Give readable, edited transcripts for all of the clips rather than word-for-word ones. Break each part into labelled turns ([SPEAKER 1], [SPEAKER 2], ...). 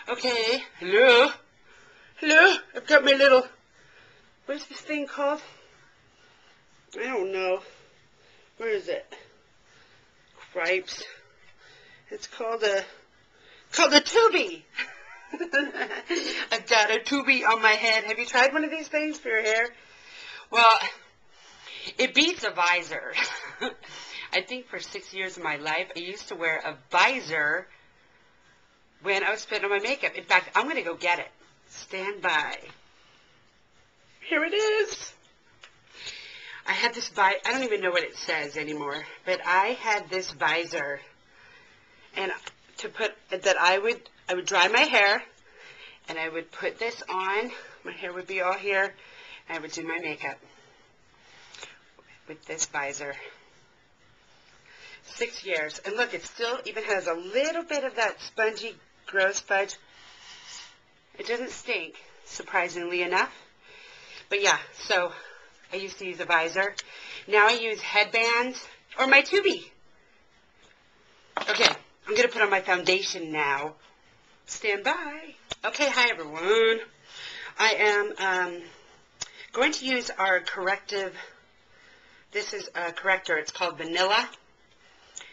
[SPEAKER 1] Okay, hello? Hello? I've got my little, what is this thing called? I don't know. Where is it? Cripes. It's called a Tubi. I've got a Tubi on my head. Have you tried one of these things for your hair? Well, it beats a visor. I think for 6 years of my life, I used to wear a visor when I was putting on my makeup. In fact, I'm going to go get it. Stand by. Here it is. I had this I don't even know what it says anymore, but I had this visor, and to put that I would dry my hair, and I would put this on. My hair would be all here, and I would do my makeup with this visor. 6 years, and look, it still even has a little bit of that spongy, gross fudge. It doesn't stink, surprisingly enough. But yeah, so I used to use a visor. Now I use headbands or my Tubi. Okay, I'm going to put on my foundation now. Stand by. Okay, hi everyone. I am going to use our corrective. This is a corrector. It's called Vanilla.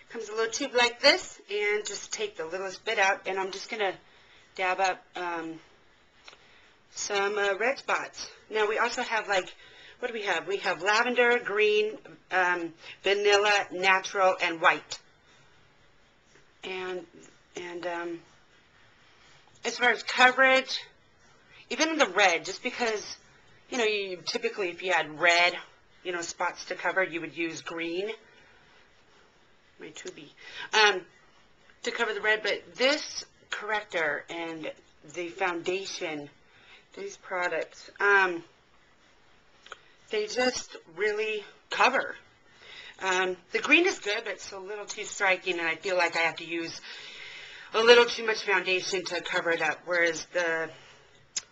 [SPEAKER 1] Comes a little tube like this, and just take the littlest bit out, and I'm just going to dab up some red spots. Now we also have, like, what do we have? We have lavender, green, vanilla, natural, and white. And as far as coverage, even in the red, just because, you know, you typically, if you had red, you know, spots to cover, you would use green. My Tubi. To cover the red, but this corrector and the foundation, these products, they just really cover. The green is good, but it's a little too striking, and I feel like I have to use a little too much foundation to cover it up, whereas the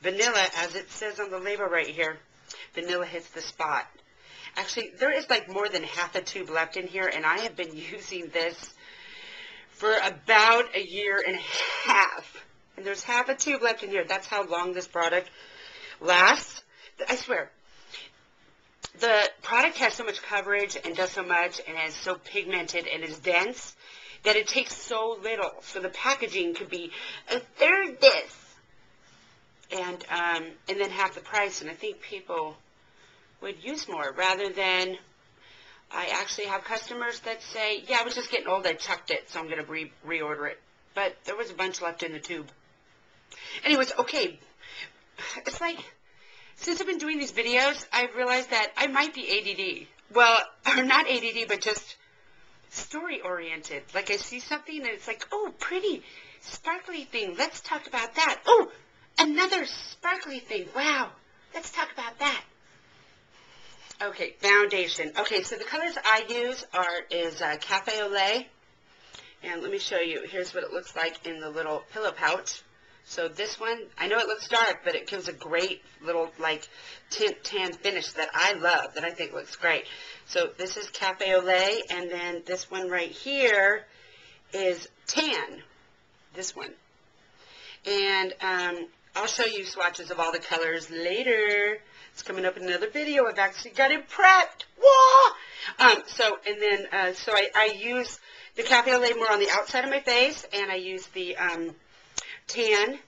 [SPEAKER 1] vanilla, as it says on the label right here, vanilla hits the spot. Actually, there is like more than half a tube left in here, and I have been using this for about a year and a half. And there's half a tube left in here. That's how long this product lasts. I swear. The product has so much coverage and does so much and is so pigmented and is dense that it takes so little. So the packaging could be a third this and then half the price. And I think people would use more rather than, I actually have customers that say, yeah, I was just getting old, I chucked it, so I'm going to reorder it. But there was a bunch left in the tube. Anyways, okay, it's like, since I've been doing these videos, I've realized that I might be ADD. Well, or not ADD, but just story-oriented. Like I see something and it's like, oh, pretty, sparkly thing, let's talk about that. Oh, another sparkly thing, wow, let's talk about that. Okay, foundation. Okay, so the colors I use is Cafe au Lait. And let me show you. Here's what it looks like in the little pillow pouch. So this one, I know it looks dark, but it gives a great little, like, tint tan finish that I love, that I think looks great. So this is Cafe au Lait, and then this one right here is tan. This one. And I'll show you swatches of all the colors later. It's coming up in another video. I've actually got it prepped. Whoa! So I use the Cafe au Lait more on the outside of my face, and I use the tan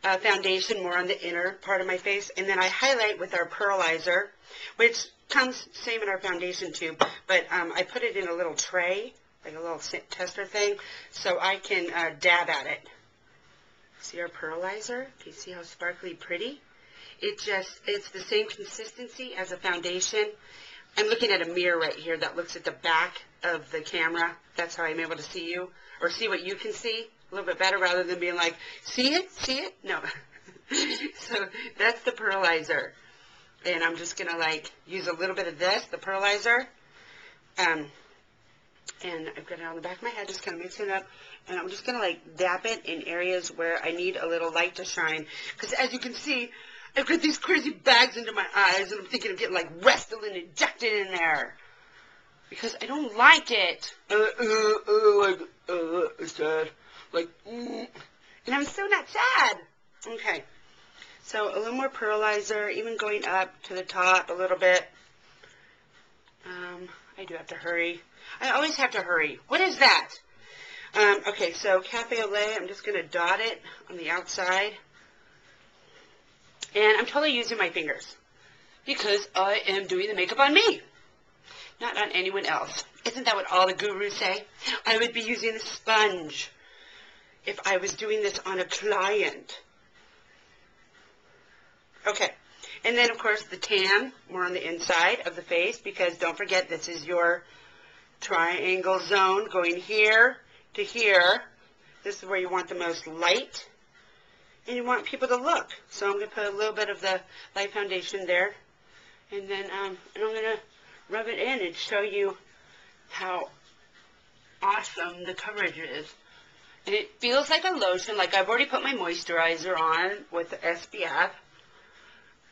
[SPEAKER 1] foundation more on the inner part of my face, and then I highlight with our pearlizer, which comes same in our foundation tube, but I put it in a little tray, like a little tester thing, so I can dab at it. See our pearlizer? Can you see how sparkly pretty? It's the same consistency as a foundation. I'm looking at a mirror right here that looks at the back of the camera. That's how I'm able to see you, or see what you can see a little bit better rather than being like, see it? See it? No. So that's the pearlizer. And I'm just going to, like, use a little bit of this, the pearlizer. And I've got it on the back of my head, just kind of mixing it up. And I'm just going to, like, dab it in areas where I need a little light to shine. Because as you can see, I've got these crazy bags under my eyes, and I'm thinking of getting, like, Restylane injected in there. Because I don't like it. It's sad. Like, And I'm so not sad. Okay. So a little more pearlizer, even going up to the top a little bit. I do have to hurry. I always have to hurry. What is that? Okay, so cafe au lait, I'm just going to dot it on the outside. And I'm totally using my fingers because I am doing the makeup on me, not on anyone else. Isn't that what all the gurus say? I would be using a sponge if I was doing this on a client. Okay. And then, of course, the tan, more on the inside of the face, because don't forget, this is your triangle zone going here to here. This is where you want the most light, and you want people to look. So I'm going to put a little bit of the light foundation there, and then I'm going to rub it in and show you how awesome the coverage is. And it feels like a lotion, like I've already put my moisturizer on with the SPF.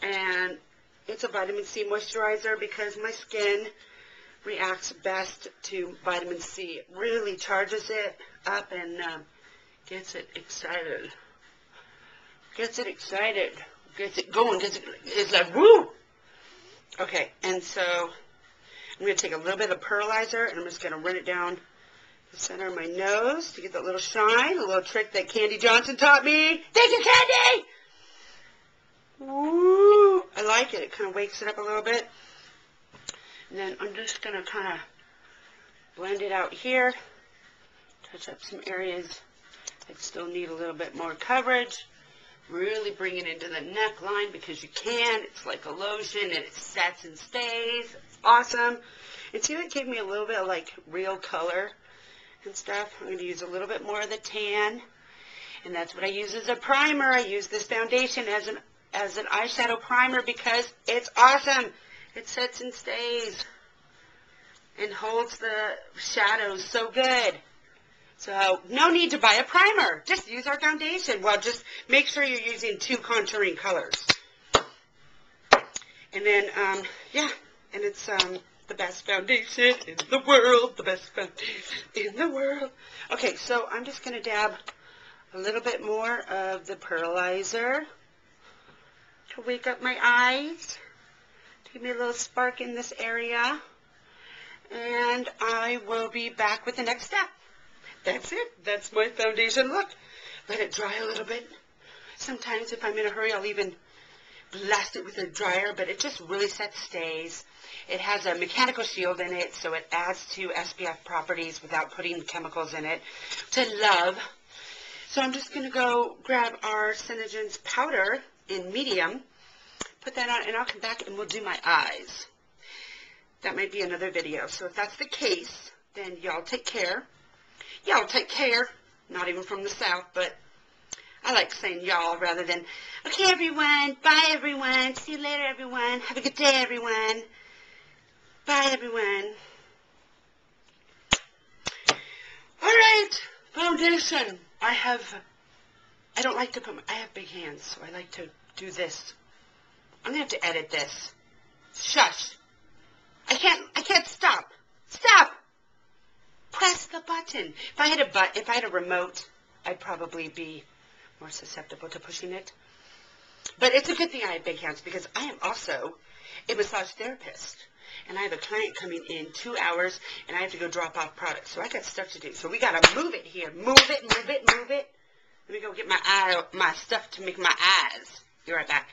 [SPEAKER 1] And it's a vitamin C moisturizer because my skin reacts best to vitamin C. It really charges it up and gets it excited. Gets it excited. Gets it going. It's like, woo! Okay, and so I'm going to take a little bit of pearlizer and I'm just going to run it down the center of my nose to get that little shine, a little trick that Candy Johnson taught me. Thank you, Candy! Woo! I like it. It kind of wakes it up a little bit. And then I'm just going to kind of blend it out here. Touch up some areas that still need a little bit more coverage. Really bring it into the neckline because you can. It's like a lotion and it sets and stays. It's awesome. And see, that gave me a little bit of like real color and stuff. I'm going to use a little bit more of the tan. And that's what I use as a primer. I use this foundation as an eyeshadow primer because it's awesome. It sets and stays and holds the shadows so good. So no need to buy a primer. Just use our foundation. Well, just make sure you're using 2 contouring colors. And then, yeah, and it's the best foundation in the world. The best foundation in the world. Okay, so I'm just going to dab a little bit more of the pearlizer to wake up my eyes, to give me a little spark in this area, and I will be back with the next step. That's it. That's my foundation look. Let it dry a little bit. Sometimes if I'm in a hurry, I'll even blast it with a dryer, but it just really sets stays. It has a mechanical shield in it, so it adds to SPF properties without putting chemicals in it, which I love. So I'm just going to go grab our SeneSite powder in medium, put that on, and I'll come back and we'll do my eyes. That might be another video. So if that's the case, then y'all take care. Y'all take care. Not even from the South, but I like saying y'all rather than, okay, everyone. Bye, everyone. See you later, everyone. Have a good day, everyone. Bye, everyone. All right. Foundation. I don't like to I have big hands, so I like to do this. I'm going to have to edit this. Shush. I can't stop. Stop. Press the button. If I had a remote, I'd probably be more susceptible to pushing it. But it's a good thing I have big hands because I am also a massage therapist. And I have a client coming in 2 hours, and I have to go drop off products. So I got stuff to do. So we got to move it here. Move it, move it, move it. Let me go get my stuff to make my eyes. Be right back.